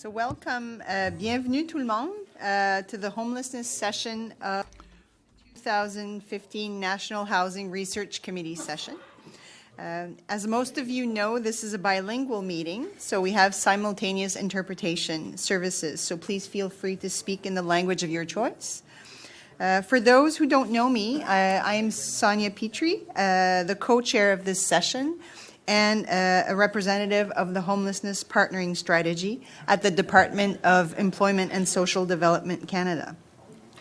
So welcome, bienvenue tout le monde to the Homelessness session of 2015 National Housing Research Committee session. As most of you know, this is a bilingual meeting, so we have simultaneous interpretation services, so please feel free to speak in the language of your choice. For those who don't know me, I'm Sonia Petrie, the co-chair of this session, and a representative of the Homelessness Partnering Strategy at the Department of Employment and Social Development Canada,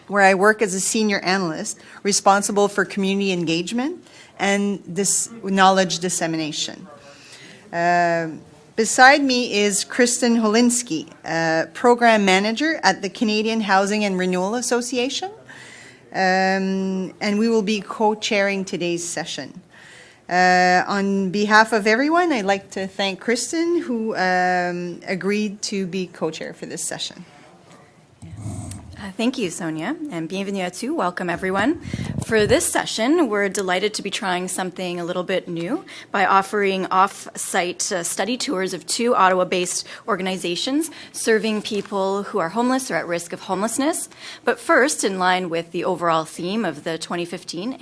where I work as a senior analyst responsible for community engagement and this knowledge dissemination. Beside me is Kristen Holinsky, program manager at the Canadian Housing and Renewal Association, and we will be co-chairing today's session. On behalf of everyone, I'd like to thank Kristen, who agreed to be co-chair for this session. Thank you, Sonia, and bienvenue à tous. Welcome, everyone. For this session, we're delighted to be trying something a little bit new by offering off-site study tours of two Ottawa-based organizations serving people who are homeless or at risk of homelessness. But first, in line with the overall theme of the 2015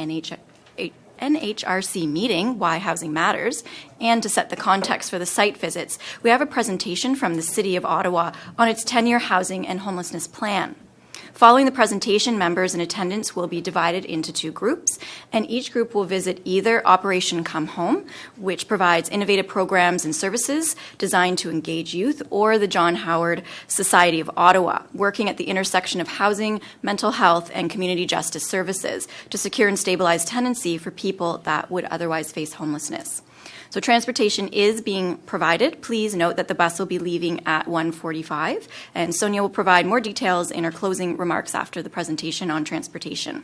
NHRC meeting, Why Housing Matters, and to set the context for the site visits, we have a presentation from the City of Ottawa on its 10-year housing and homelessness plan. Following the presentation, members in attendance will be divided into two groups, and each group will visit either Operation Come Home, which provides innovative programs and services designed to engage youth, or the John Howard Society of Ottawa, working at the intersection of housing, mental health, and community justice services to secure and stabilize tenancy for people that would otherwise face homelessness. So transportation is being provided. Please note that the bus will be leaving at 1:45, and Sonia will provide more details in her closing remarks after the presentation on transportation.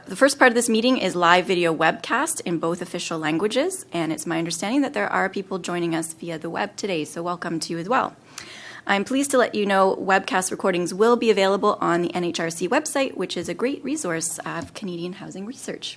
The first part of this meeting is live video webcast in both official languages, and it's my understanding that there are people joining us via the web today, so welcome to you as well. I'm pleased to let you know webcast recordings will be available on the NHRC website, which is a great resource of Canadian housing research.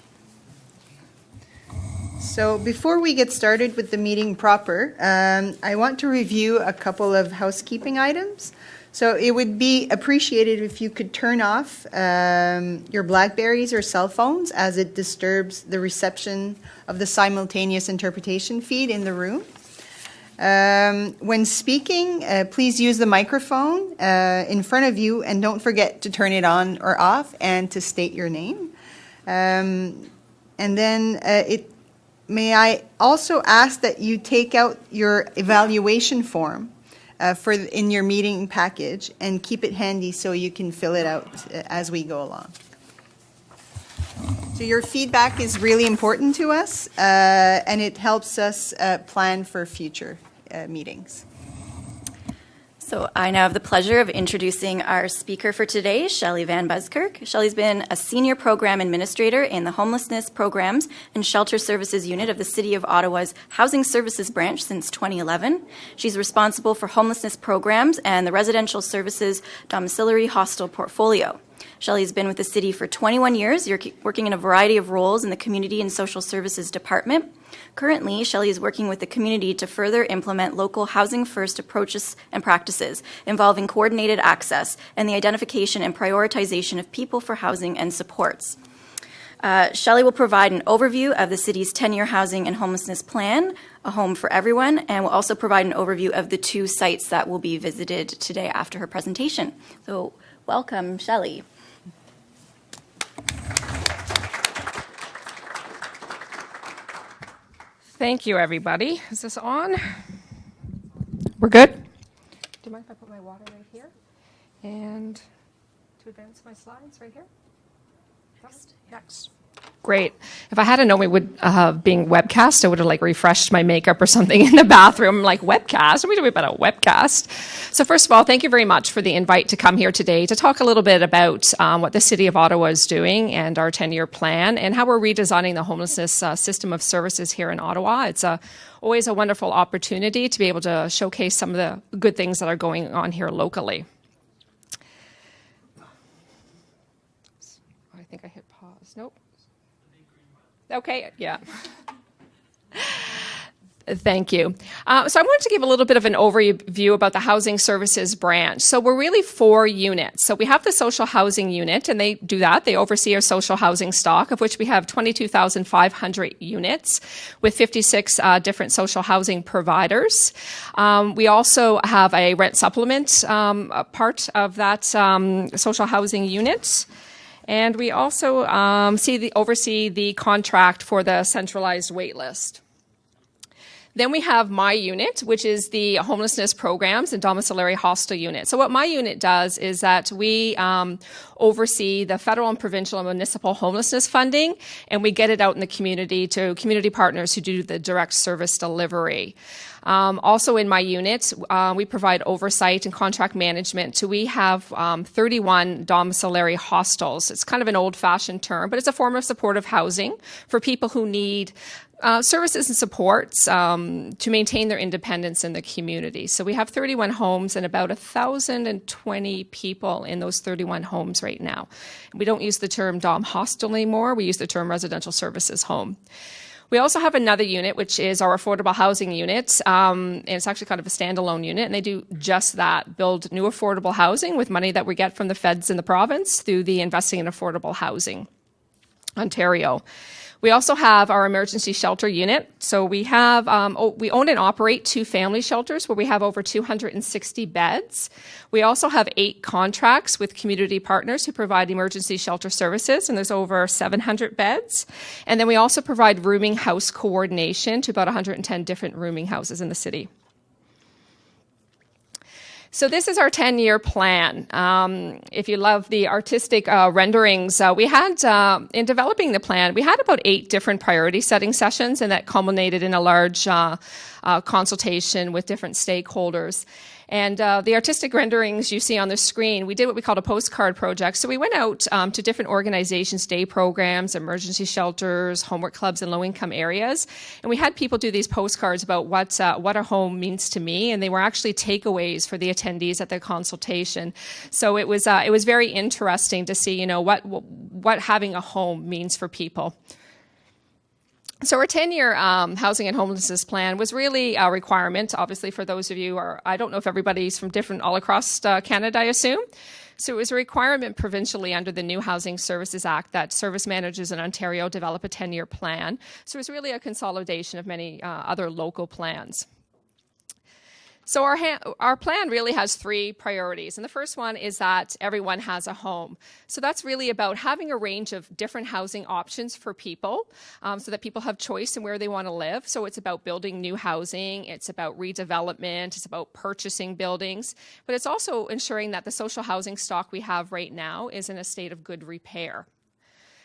So before we get started with the meeting proper, I want to review a couple of housekeeping items. So it would be appreciated if you could turn off your Blackberries or cell phones, as it disturbs the reception of the simultaneous interpretation feed in the room. When speaking, please use the microphone in front of you, and don't forget to turn it on or off and to state your name. And then may I also ask that you take out your evaluation form in your meeting package and keep it handy so you can fill it out as we go along. So your feedback is really important to us, and it helps us plan for future meetings. So I now have the pleasure of introducing our speaker for today, Shelley Van Buskirk. Shelley's been a senior program administrator in the Homelessness Programs and Shelter Services Unit of the City of Ottawa's Housing Services Branch since 2011. She's responsible for homelessness programs and the Residential Services Domiciliary Hostel portfolio. Shelley's been with the city for 21 years, working in a variety of roles in the Community and Social Services Department. Currently, Shelley is working with the community to further implement local housing-first approaches and practices involving coordinated access and the identification and prioritization of people for housing and supports. Shelley will provide an overview of the city's 10-year housing and homelessness plan, A Home for Everyone, and will also provide an overview of the two sites that will be visited today after her presentation. So, welcome, Shelley. Thank you, everybody. Is this on? We're good? Do you mind if I put my water right here? And to advance my slides right here? Next. Great. If I hadn't known we would being webcast, I would have refreshed my makeup or something in the bathroom. Webcast? What are we doing about a webcast? So first of all, thank you very much for the invite to come here today to talk a little bit about what the City of Ottawa is doing and our 10-year plan and how we're redesigning the homelessness system of services here in Ottawa. It's always a wonderful opportunity to be able to showcase some of the good things that are going on here locally. I think I hit pause. Nope. Okay, yeah. Thank you. So I wanted to give a little bit of an overview about the housing services branch. So we're really 4 units. So we have the social housing unit, and they do that. They oversee our social housing stock, of which we have 22,500 units with 56 different social housing providers. We also have a rent supplement part of that social housing unit. And we also oversee the contract for the centralized wait list. Then we have My Unit, which is the homelessness programs and domiciliary hostel unit. So what My Unit does is that we oversee the federal and provincial and municipal homelessness funding, and we get it out in the community to community partners who do the direct service delivery. Also in My Unit, we provide oversight and contract management. So we have 31 domiciliary hostels. It's kind of an old-fashioned term, but it's a form of supportive housing for people who need services and supports to maintain their independence in the community. So we have 31 homes and about 1,020 people in those 31 homes right now. We don't use the term dom hostel anymore. We use the term residential services home. We also have another unit, which is our affordable housing unit. And it's actually kind of a standalone unit, and they do just that, build new affordable housing with money that we get from the feds in the province through the Investing in Affordable Housing Ontario. We also have our emergency shelter unit. So we have, we own and operate 2 family shelters where we have over 260 beds. We also have 8 contracts with community partners who provide emergency shelter services, and there's over 700 beds. And then we also provide rooming house coordination to about 110 different rooming houses in the city. So this is our 10-year plan. If you love the artistic renderings, we had, in developing the plan, we had about 8 different priority setting sessions, and that culminated in a large consultation with different stakeholders. And the artistic renderings you see on the screen, we did what we called a postcard project. So we went out to different organizations, day programs, emergency shelters, homework clubs in low-income areas. And we had people do these postcards about what a home means to me. And they were actually takeaways for the attendees at the consultation. So it was very interesting to see, what having a home means for people. So our 10-year housing and homelessness plan was really a requirement, obviously, for those of you, or I don't know if everybody's from different all across Canada, I assume. So it was a requirement provincially under the New Housing Services Act that service managers in Ontario develop a 10-year plan. So it was really a consolidation of many other local plans. So our plan really has 3 priorities. And the first one is that everyone has a home. So that's really about having a range of different housing options for people so that people have choice in where they want to live. So it's about building new housing. It's about redevelopment. It's about purchasing buildings. But it's also ensuring that the social housing stock we have right now is in a state of good repair.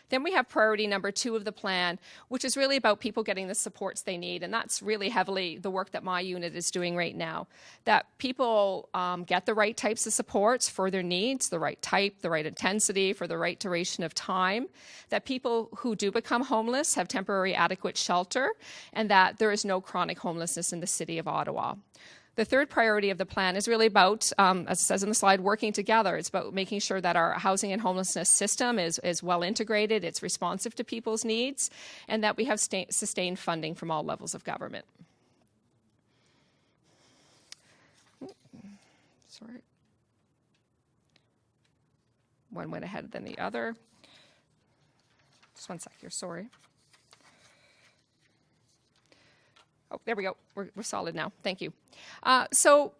Then we have priority number 2 of the plan, which is really about people getting the supports they need. And that's really heavily the work that my unit is doing right now. That people get the right types of supports for their needs, the right type, the right intensity, for the right duration of time. That people who do become homeless have temporary adequate shelter, and that there is no chronic homelessness in the city of Ottawa. The third priority of the plan is really about, as it says in the slide, working together. It's about making sure that our housing and homelessness system is well integrated, it's responsive to people's needs, and that we have sustained funding from all levels of government. Sorry. One went ahead than the other. Just one sec here, sorry. Oh, there we go. We're solid now. Thank you. So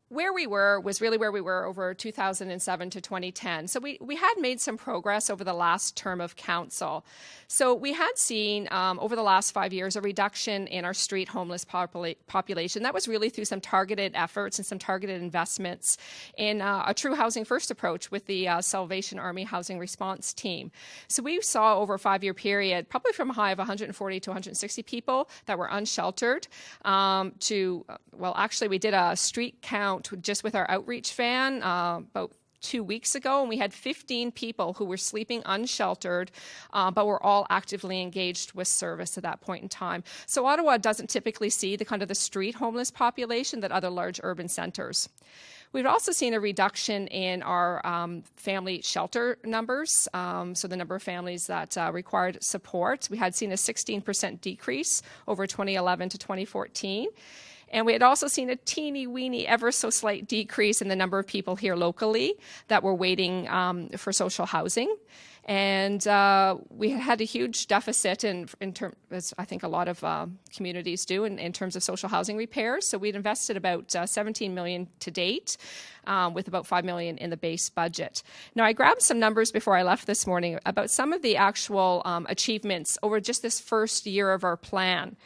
where we were was really where we were over 2007 to 2010. So we had made some progress over the last term of council. So we had seen over the last 5 years a reduction in our street homeless population. That was really through some targeted efforts and some targeted investments in a true housing first approach with the Salvation Army Housing Response Team. So we saw over a 5-year period, probably from a high of 140 to 160 people that were unsheltered actually we did a street count just with our outreach van about 2 weeks ago, and we had 15 people who were sleeping unsheltered, but were all actively engaged with service at that point in time. So Ottawa doesn't typically see the kind of the street homeless population that other large urban centers. We've also seen a reduction in our family shelter numbers, so the number of families that required support. We had seen a 16% decrease over 2011 to 2014. And we had also seen a teeny weeny, ever so slight decrease in the number of people here locally that were waiting for social housing. And we had a huge deficit in terms, as I think a lot of communities do, in terms of social housing repairs. So we'd invested about $17 million to date, with about $5 million in the base budget. Now, I grabbed some numbers before I left this morning about some of the actual achievements over just this first year of our plan.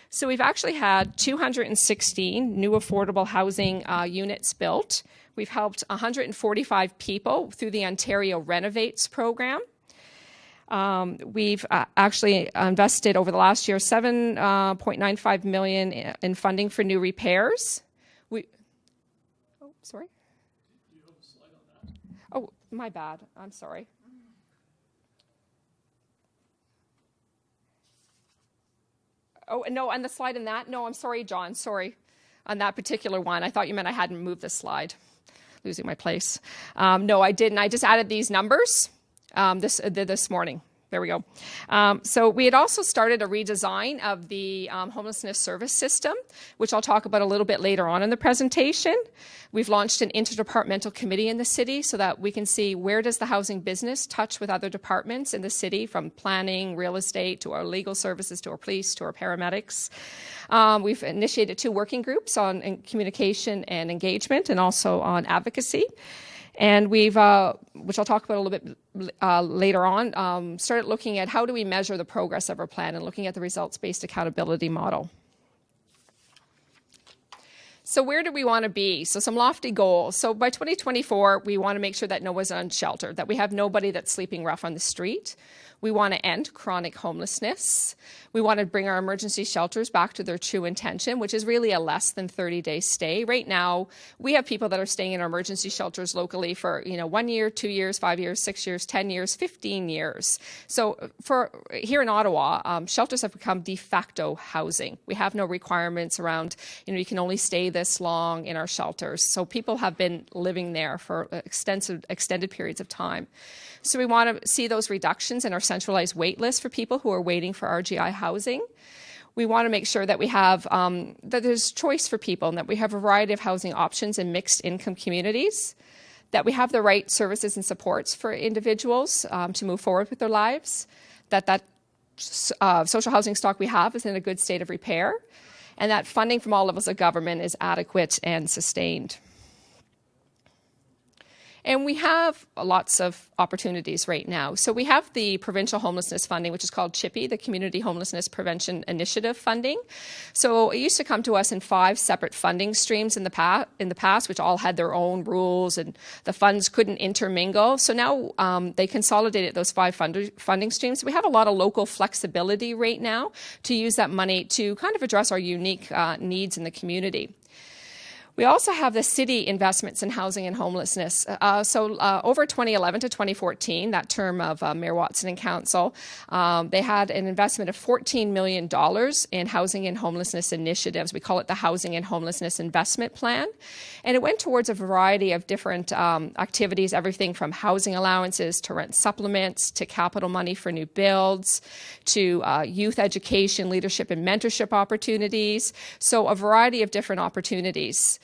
So we've actually had 216 new affordable housing units built. We've helped 145 people through the Ontario Renovates program. We've actually invested over the last year $7.95 million in funding for new repairs. Sorry? Do you have a slide on that? Oh, my bad. I'm sorry. Oh, no, on the slide in that? No, I'm sorry, John. Sorry. On that particular one. I thought you meant I hadn't moved the slide. Losing my place. No, I didn't. I just added these numbers this morning. There we go. So we had also started a redesign of the homelessness service system, which I'll talk about a little bit later on in the presentation. We've launched an interdepartmental committee in the city so that we can see where does the housing business touch with other departments in the city, from planning, real estate, to our legal services, to our police, to our paramedics. We've initiated 2 working groups on communication and engagement, and also on advocacy. And we've, which I'll talk about a little bit later on, started looking at how do we measure the progress of our plan and looking at the results-based accountability model. So where do we want to be? So some lofty goals. So by 2024, we want to make sure that no one's unsheltered, that we have nobody that's sleeping rough on the street. We want to end chronic homelessness. We want to bring our emergency shelters back to their true intention, which is really a less than 30-day stay. Right now, we have people that are staying in our emergency shelters locally for 1 year, 2 years, 5 years, 6 years, 10 years, 15 years. So for here in Ottawa, shelters have become de facto housing. We have no requirements around, you can only stay this long in our shelters. So people have been living there for extended periods of time. So we want to see those reductions in our centralized wait list for people who are waiting for RGI housing. We want to make sure that we have that there's choice for people and that we have a variety of housing options in mixed income communities, that we have the right services and supports for individuals to move forward with their lives, that social housing stock we have is in a good state of repair, and that funding from all levels of government is adequate and sustained. And we have lots of opportunities right now. So we have the provincial homelessness funding, which is called CHIPPE, the Community Homelessness Prevention Initiative funding. So it used to come to us in 5 separate funding streams in the past, which all had their own rules, and the funds couldn't intermingle. So now they consolidated those 5 funding streams. We have a lot of local flexibility right now to use that money to kind of address our unique needs in the community. We also have the city investments in housing and homelessness. Over 2011 to 2014, that term of Mayor Watson and Council, they had an investment of $14 million in housing and homelessness initiatives. We call it the Housing and Homelessness Investment Plan. And it went towards a variety of different activities, everything from housing allowances to rent supplements to capital money for new builds to youth education, leadership and mentorship opportunities. So a variety of different opportunities.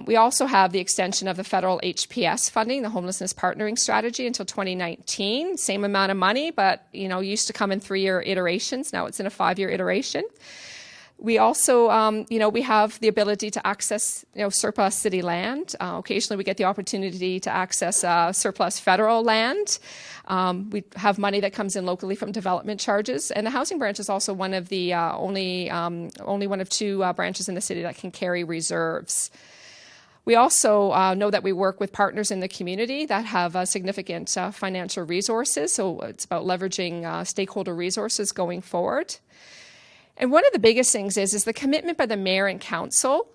We also have the extension of the federal HPS funding, the Homelessness Partnering Strategy, until 2019. Same amount of money, but used to come in 3-year iterations. Now it's in a 5-year iteration. We also, we have the ability to access, surplus city land. Occasionally we get the opportunity to access surplus federal land. We have money that comes in locally from development charges. And the housing branch is also one of the only one of 2 branches in the city that can carry reserves. We also know that we work with partners in the community that have significant financial resources. So it's about leveraging stakeholder resources going forward. And one of the biggest things is the commitment by the mayor and council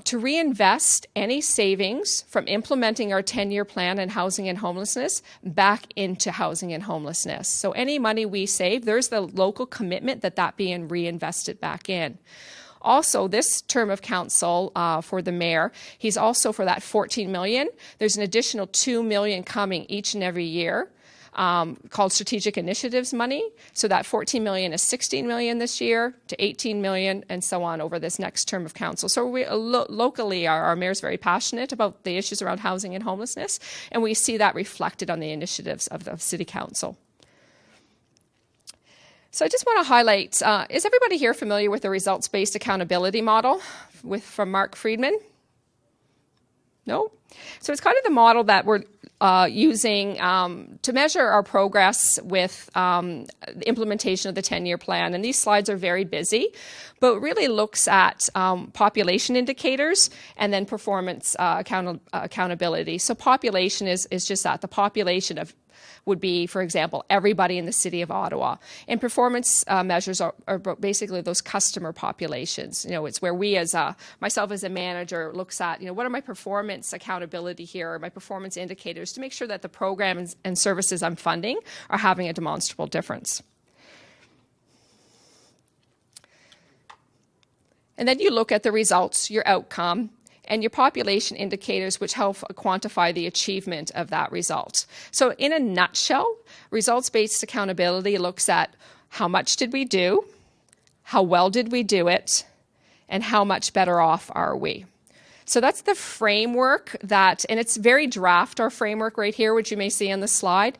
to reinvest any savings from implementing our 10-year plan in housing and homelessness back into housing and homelessness. So any money we save, there's the local commitment that being reinvested back in. Also, this term of council for the mayor, he's also for that $14 million. There's an additional $2 million coming each and every year. Called strategic initiatives money. So that $14 million is $16 million this year to $18 million and so on over this next term of council. So we locally, our mayor's very passionate about the issues around housing and homelessness, and we see that reflected on the initiatives of the city council. So I just want to highlight, is everybody here familiar with the results-based accountability model from Mark Friedman? No? So it's kind of the model that we're using to measure our progress with the implementation of the 10-year plan. And these slides are very busy, but really looks at population indicators and then performance accountability. So population is just that, the population would be, for example, everybody in the city of Ottawa. And performance measures are basically those customer populations. It's where we myself as a manager looks at, what are my performance accountability here, or my performance indicators to make sure that the programs and services I'm funding are having a demonstrable difference. And then you look at the results, your outcome, and your population indicators, which help quantify the achievement of that result. So in a nutshell, results-based accountability looks at how much did we do, how well did we do it, and how much better off are we. So that's the framework and it's very draft, our framework right here, which you may see on the slide.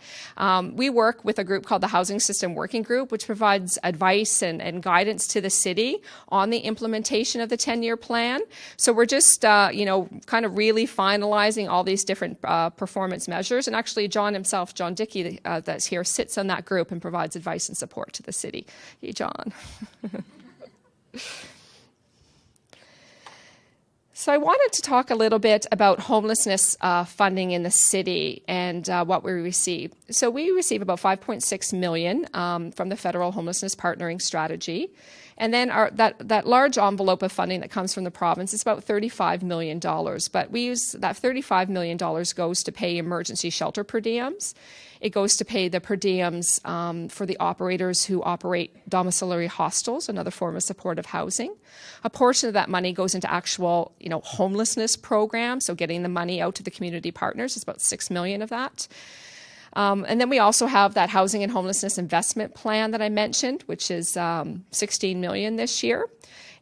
We work with a group called the Housing System Working Group, which provides advice and guidance to the city on the implementation of the 10-year plan. So we're just, kind of really finalizing all these different performance measures. And actually, John himself, John Dickey, that's here, sits on that group and provides advice and support to the city. Hey, John. So I wanted to talk a little bit about homelessness funding in the city and what we receive. So we receive about $5.6 million from the Federal Homelessness Partnering Strategy. And then that large envelope of funding that comes from the province is about $35 million. But we use that $35 million goes to pay emergency shelter per diems. It goes to pay the per diems for the operators who operate domiciliary hostels, another form of supportive housing. A portion of that money goes into actual, homelessness programs, so getting the money out to the community partners is about $6 million of that. And then we also have that housing and homelessness investment plan that I mentioned, which is $16 million this year.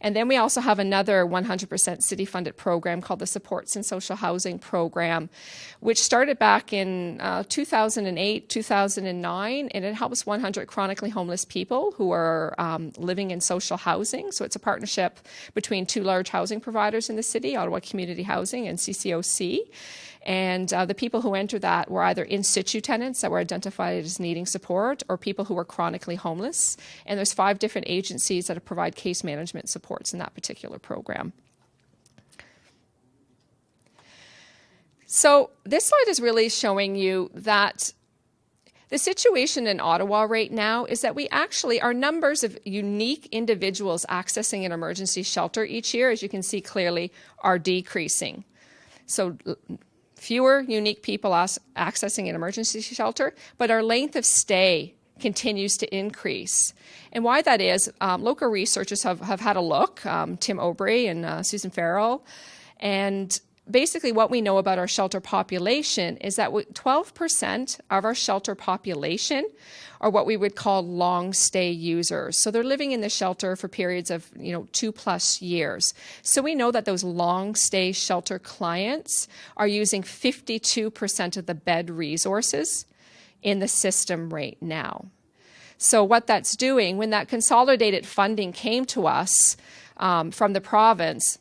And then we also have another 100% city-funded program called the Supports in Social Housing Program, which started back in 2008, 2009, and it helps 100 chronically homeless people who are living in social housing. So it's a partnership between two large housing providers in the city, Ottawa Community Housing and CCOC. And the people who enter that were either in situ tenants that were identified as needing support or people who were chronically homeless. And there's 5 different agencies that provide case management supports in that particular program. So this slide is really showing you that the situation in Ottawa right now is that our numbers of unique individuals accessing an emergency shelter each year, as you can see clearly, are decreasing. So fewer unique people accessing an emergency shelter, but our length of stay continues to increase. And why that is, local researchers have had a look, Tim Aubry and Susan Farrell, and basically what we know about our shelter population is that 12% of our shelter population are what we would call long stay users. So they're living in the shelter for periods of 2+ years. So we know that those long stay shelter clients are using 52% of the bed resources in the system right now. So what that's doing, when that consolidated funding came to us from the province,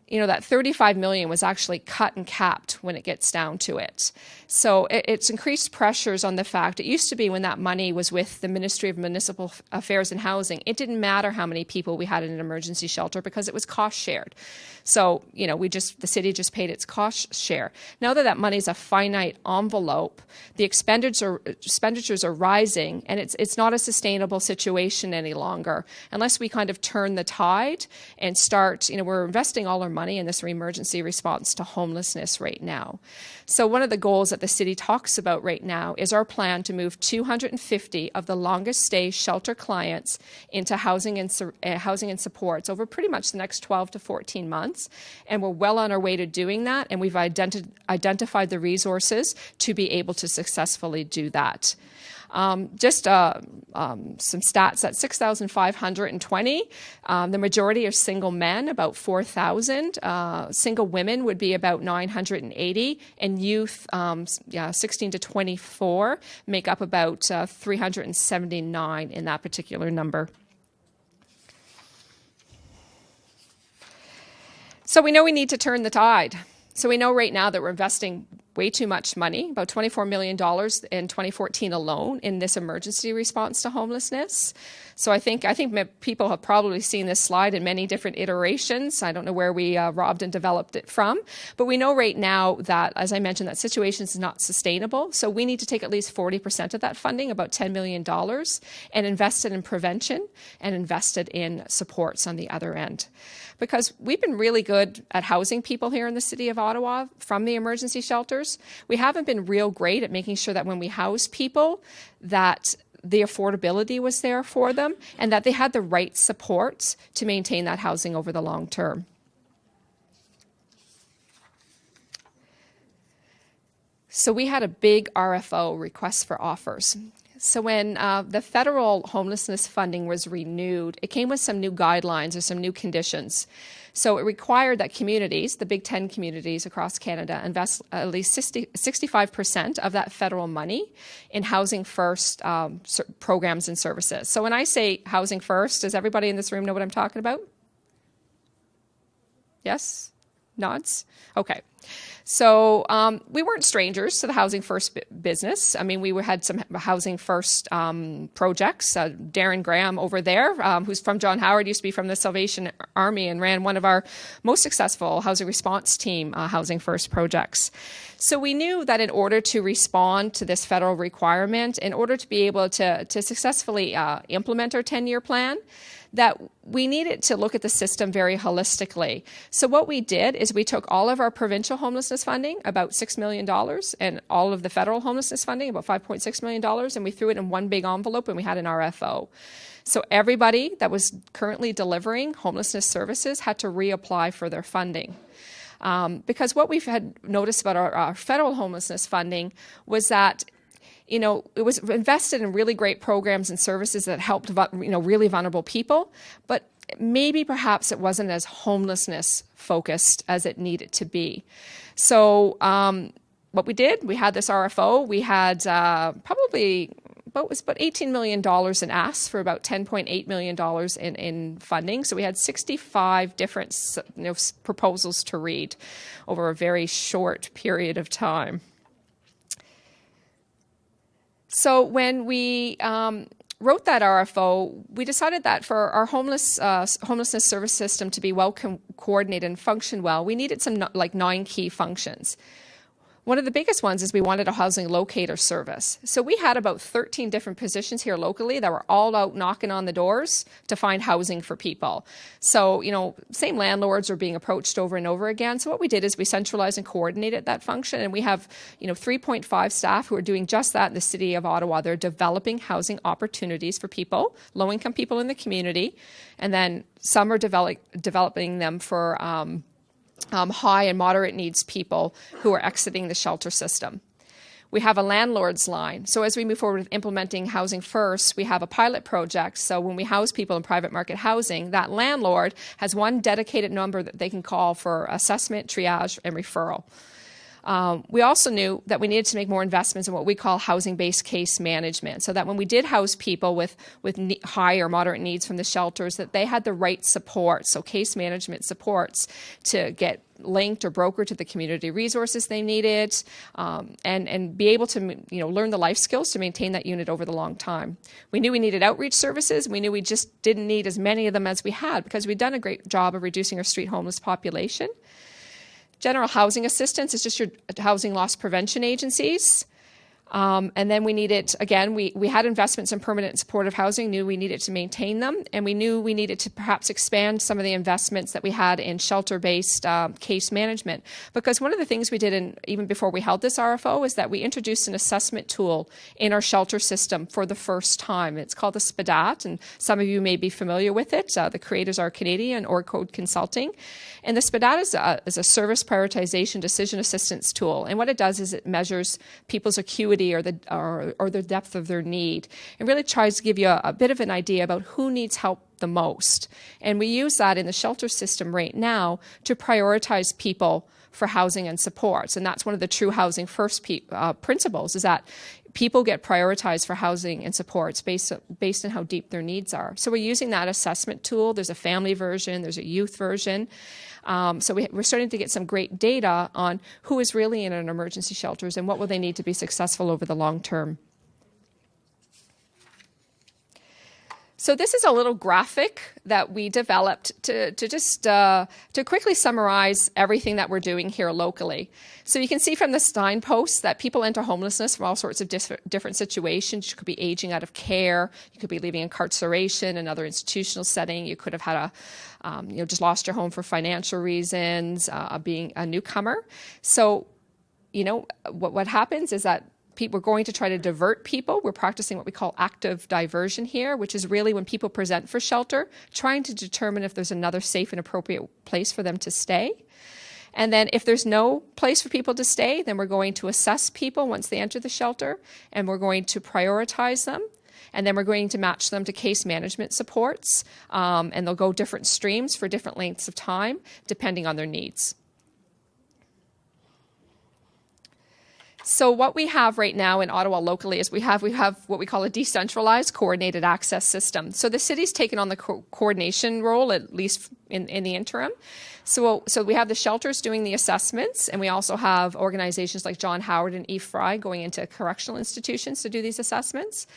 that $35 million was actually cut and capped when it gets down to it. So it's increased pressures on the fact, it used to be when that money was with the Ministry of Municipal Affairs and Housing, it didn't matter how many people we had in an emergency shelter because it was cost shared. So, the city just paid its cost share. Now that money is a finite envelope, the expenditures are rising, and it's not a sustainable situation any longer unless we kind of turn the tide and start, we're investing all our money money in this emergency response to homelessness right now. So one of the goals that the city talks about right now is our plan to move 250 of the longest stay shelter clients into housing and supports over pretty much the next 12 to 14 months. And we're well on our way to doing that, and we've identified the resources to be able to successfully do that. Just some stats, at 6,520, the majority are single men, about 4,000. Single women would be about 980, and youth, 16 to 24, make up about 379 in that particular number. So we know we need to turn the tide. So we know right now that we're investing way too much money, about $24 million in 2014 alone in this emergency response to homelessness. So I think people have probably seen this slide in many different iterations. I don't know where we robbed and developed it from, but we know right now that, as I mentioned, that situation is not sustainable. So we need to take at least 40% of that funding, about $10 million, and invest it in prevention and invested in supports on the other end. Because we've been really good at housing people here in the city of Ottawa from the emergency shelters. We haven't been real great at making sure that when we house people, that the affordability was there for them and that they had the right supports to maintain that housing over the long term. So we had a big RFO, request for offers. So when the federal homelessness funding was renewed, it came with some new guidelines or some new conditions. So it required that communities, the Big 10 communities across Canada, invest at least 65% of that federal money in Housing First programs and services. So when I say Housing First, does everybody in this room know what I'm talking about? Yes? Nods? Okay. So we weren't strangers to the Housing First business. I mean, we had some Housing First projects. Darren Graham over there, who's from John Howard, used to be from the Salvation Army and ran one of our most successful housing response team Housing First projects. So we knew that in order to respond to this federal requirement, in order to be able to successfully implement our 10-year plan, that we needed to look at the system very holistically. So what we did is we took all of our provincial homelessness funding, about $6 million, and all of the federal homelessness funding, about $5.6 million, and we threw it in one big envelope and we had an RFO. So everybody that was currently delivering homelessness services had to reapply for their funding. Because what we've had noticed about our federal homelessness funding was that it was invested in really great programs and services that helped, really vulnerable people, but maybe perhaps it wasn't as homelessness focused as it needed to be. So what we did, we had this RFO. We had probably about $18 million in asks for about $10.8 million in funding. So we had 65 different proposals to read over a very short period of time. So when we wrote that RFO, we decided that for our homelessness service system to be well coordinated and function well, we needed some 9 key functions. One of the biggest ones is we wanted a housing locator service. So we had about 13 different positions here locally that were all out knocking on the doors to find housing for people. So, same landlords are being approached over and over again. So what we did is we centralized and coordinated that function. And we have, 3.5 staff who are doing just that in the city of Ottawa. They're developing housing opportunities for people, low-income people in the community. And then some are developing them for high and moderate needs people who are exiting the shelter system. We have a landlord's line. So as we move forward with implementing Housing First, we have a pilot project. So when we house people in private market housing, that landlord has one dedicated number that they can call for assessment, triage, and referral. We also knew that we needed to make more investments in what we call housing-based case management, so that when we did house people with high or moderate needs from the shelters, that they had the right support, so case management supports to get linked or brokered to the community resources they needed, and be able to learn the life skills to maintain that unit over the long time. We knew we needed outreach services. We knew we just didn't need as many of them as we had because we'd done a great job of reducing our street homeless population. General housing assistance is just your housing loss prevention agencies. And then we needed, again, we had investments in permanent and supportive housing, knew we needed to maintain them, and we knew we needed to perhaps expand some of the investments that we had in shelter-based case management. Because one of the things we did, even before we held this RFO, is that we introduced an assessment tool in our shelter system for the first time. It's called the SPDAT, and some of you may be familiar with it. The creators are Canadian, or Code Consulting. And the SPDAT is a service prioritization decision assistance tool. And what it does is it measures people's acuity or the depth of their need, and really tries to give you a bit of an idea about who needs help the most. And we use that in the shelter system right now to prioritize people for housing and supports. And that's one of the true Housing First principles, is that people get prioritized for housing and supports based on how deep their needs are. So we're using that assessment tool. There's a family version, there's a youth version. So we're starting to get some great data on who is really in an emergency shelters and what will they need to be successful over the long term. So this is a little graphic that we developed to quickly summarize everything that we're doing here locally. So you can see from the signposts that people enter homelessness from all sorts of different situations. You could be aging out of care. You could be leaving incarceration, another institutional setting. You could have had just lost your home for financial reasons, being a newcomer. So, what happens is that we're going to try to divert people. We're practicing what we call active diversion here, which is really when people present for shelter, trying to determine if there's another safe and appropriate place for them to stay. And then if there's no place for people to stay, then we're going to assess people once they enter the shelter, and we're going to prioritize them. And then we're going to match them to case management supports, and they'll go different streams for different lengths of time, depending on their needs. So what we have right now in Ottawa locally is we have what we call a decentralized coordinated access system. So the city's taken on the coordination role, at least in the interim. So we have the shelters doing the assessments, and we also have organizations like John Howard and Eve Fry going into correctional institutions to do these assessments.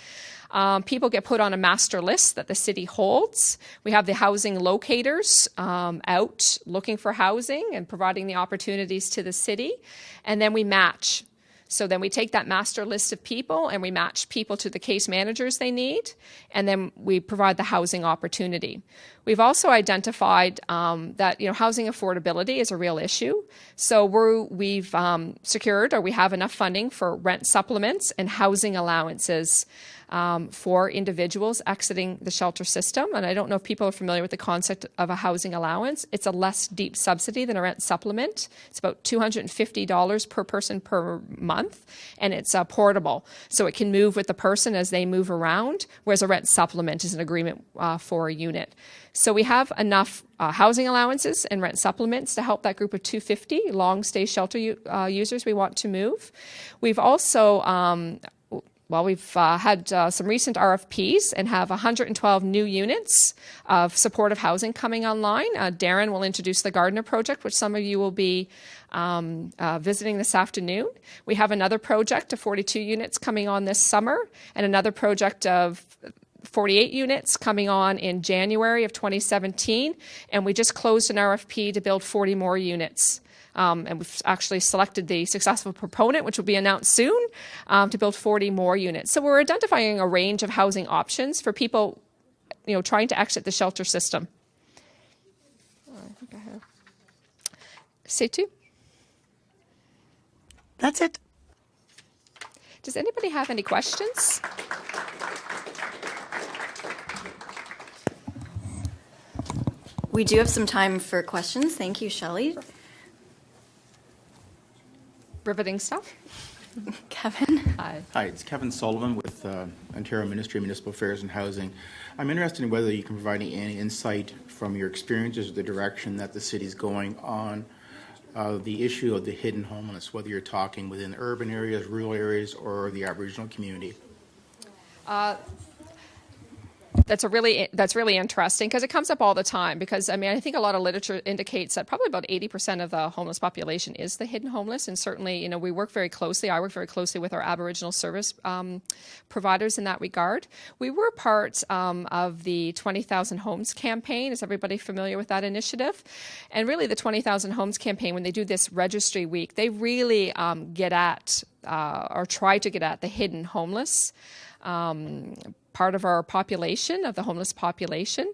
People get put on a master list that the city holds. We have the housing locators out looking for housing and providing the opportunities to the city, and then we match. So then we take that master list of people and we match people to the case managers they need, and then we provide the housing opportunity. We've also identified that housing affordability is a real issue. So we've secured, or we have enough funding for rent supplements and housing allowances for individuals exiting the shelter system. And I don't know if people are familiar with the concept of a housing allowance. It's a less deep subsidy than a rent supplement. It's about $250 per person per month, and it's portable. So it can move with the person as they move around, whereas a rent supplement is an agreement for a unit. So we have enough housing allowances and rent supplements to help that group of 250 long-stay shelter users we want to move. We've also we've had some recent RFPs and have 112 new units of supportive housing coming online. Darren will introduce the Gardner Project, which some of you will be visiting this afternoon. We have another project of 42 units coming on this summer, and another project of 48 units coming on in January of 2017. And we just closed an RFP to build 40 more units. And we've actually selected the successful proponent, which will be announced soon, to build 40 more units. So we're identifying a range of housing options for people, trying to exit the shelter system. I think I have. C'est tout? That's it. Does anybody have any questions? We do have some time for questions. Thank you, Shelley. Riveting stuff. Kevin? Hi. Hi, it's Kevin Sullivan with Ontario Ministry of Municipal Affairs and Housing. I'm interested in whether you can provide any insight from your experiences, the direction that the city's going on the issue of the hidden homeless, whether you're talking within urban areas, rural areas, or the Aboriginal community. That's really interesting because it comes up all the time. Because I think a lot of literature indicates that probably about 80% of the homeless population is the hidden homeless, and certainly, we work very closely. I work very closely with our Aboriginal service providers in that regard. We were part of the 20,000 Homes campaign. Is everybody familiar with that initiative? And really, the 20,000 Homes campaign, when they do this registry week, they really get at or try to get at the hidden homeless part of our population, of the homeless population.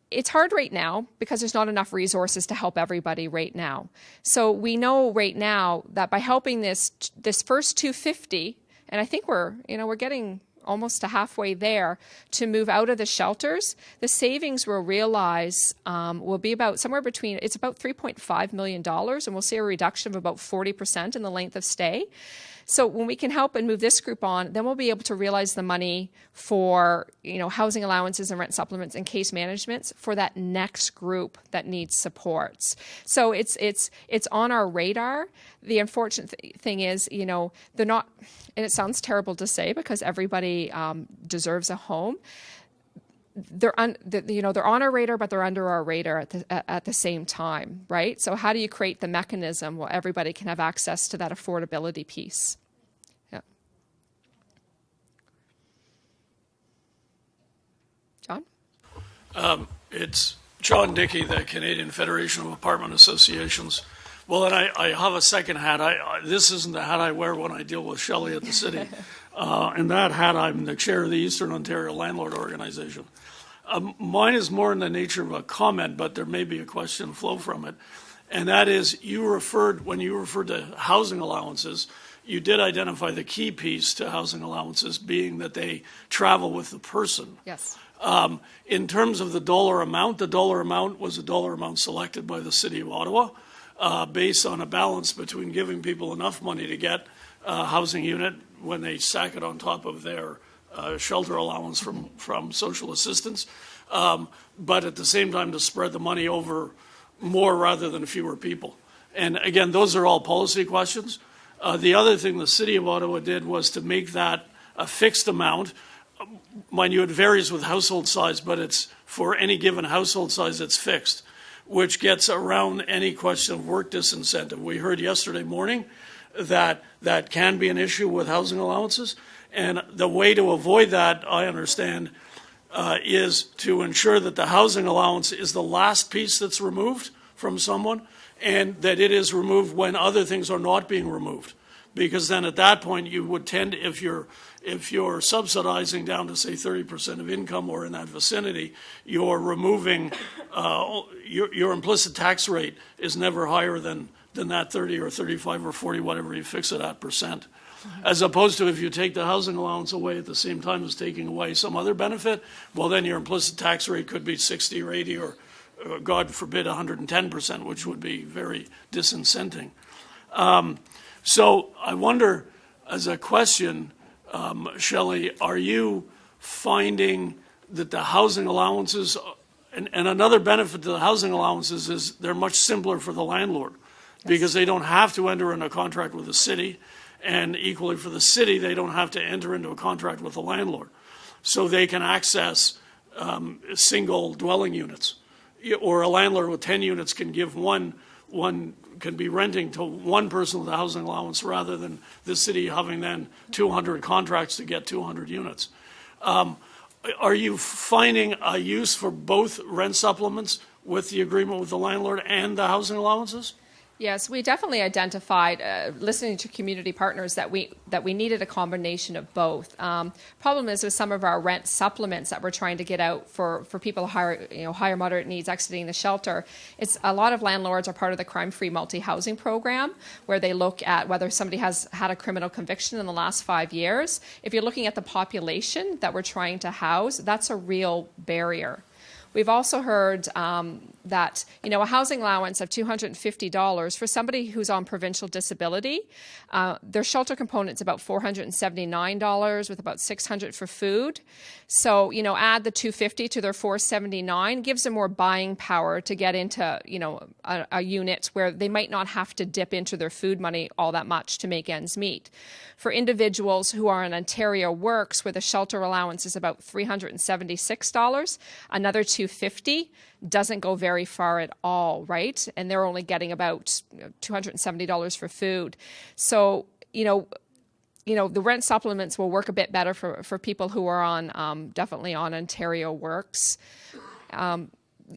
It's hard right now because there's not enough resources to help everybody right now. So we know right now that by helping this first 250, and I think we're getting almost to halfway there to move out of the shelters, the savings we'll realize will be about somewhere between, it's about $3.5 million, and we'll see a reduction of about 40% in the length of stay. So when we can help and move this group on, then we'll be able to realize the money for, housing allowances and rent supplements and case managements for that next group that needs supports. So it's on our radar. The unfortunate thing is, they're not, and it sounds terrible to say because everybody deserves a home. They're on our radar, but they're under our radar at the same time, right? So how do you create the mechanism where everybody can have access to that affordability piece? Yeah. John? It's John Dickey, the Canadian Federation of Apartment Associations. Well, and I have a second hat. This isn't the hat I wear when I deal with Shelley at the city. In that hat, I'm the chair of the Eastern Ontario Landlord Organization. Mine is more in the nature of a comment, but there may be a question flow from it. And that is, when you referred to housing allowances, you did identify the key piece to housing allowances being that they travel with the person. Yes. In terms of the dollar amount was a dollar amount selected by the City of Ottawa based on a balance between giving people enough money to get a housing unit when they stack it on top of their shelter allowance from social assistance, but at the same time to spread the money over more rather than fewer people. And again, those are all policy questions. The other thing the City of Ottawa did was to make that a fixed amount. Mind you, it varies with household size, but it's for any given household size, it's fixed, which gets around any question of work disincentive. We heard yesterday morning that can be an issue with housing allowances. And the way to avoid that, I understand, is to ensure that the housing allowance is the last piece that's removed from someone, and that it is removed when other things are not being removed. Because then at that point you would tend, if you're subsidizing down to say 30% of income or in that vicinity, you're removing, your implicit tax rate is never higher than that 30 or 35 or 40, whatever you fix it at percent. As opposed to if you take the housing allowance away at the same time as taking away some other benefit, well, then your implicit tax rate could be 60 or 80 or, God forbid, 110%, which would be very disincenting. So I wonder, as a question, Shelley, are you finding that the housing allowances, and another benefit to the housing allowances is they're much simpler for the landlord because they don't have to enter into a contract with the city. And equally for the city, they don't have to enter into a contract with the landlord. So they can access single dwelling units. Or a landlord with 10 units can give one can be renting to one person with a housing allowance rather than the city having then 200 contracts to get 200 units. Are you finding a use for both rent supplements with the agreement with the landlord and the housing allowances? Yes, we definitely identified, listening to community partners, that we needed a combination of both. Problem is with some of our rent supplements that we're trying to get out for people higher moderate needs exiting the shelter. It's a lot of landlords are part of the crime-free multi-housing program, where they look at whether somebody has had a criminal conviction in the last 5 years. If you're looking at the population that we're trying to house, that's a real barrier. We've also heard that, a housing allowance of $250 for somebody who's on provincial disability, their shelter component's about $479 with about $600 for food. So, add the $250 to their $479, gives them more buying power to get into, a unit where they might not have to dip into their food money all that much to make ends meet. For individuals who are in Ontario Works, where the shelter allowance is about $376, another $250 doesn't go very far at all, right? And they're only getting about $270 for food. So, the rent supplements will work a bit better for people who are on, definitely on Ontario Works.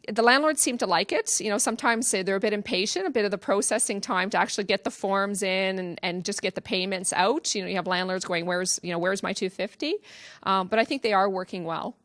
the landlords seem to like it. Sometimes they're a bit impatient, a bit of the processing time to actually get the forms in and just get the payments out. You have landlords going, where's my $250? But I think they are working well.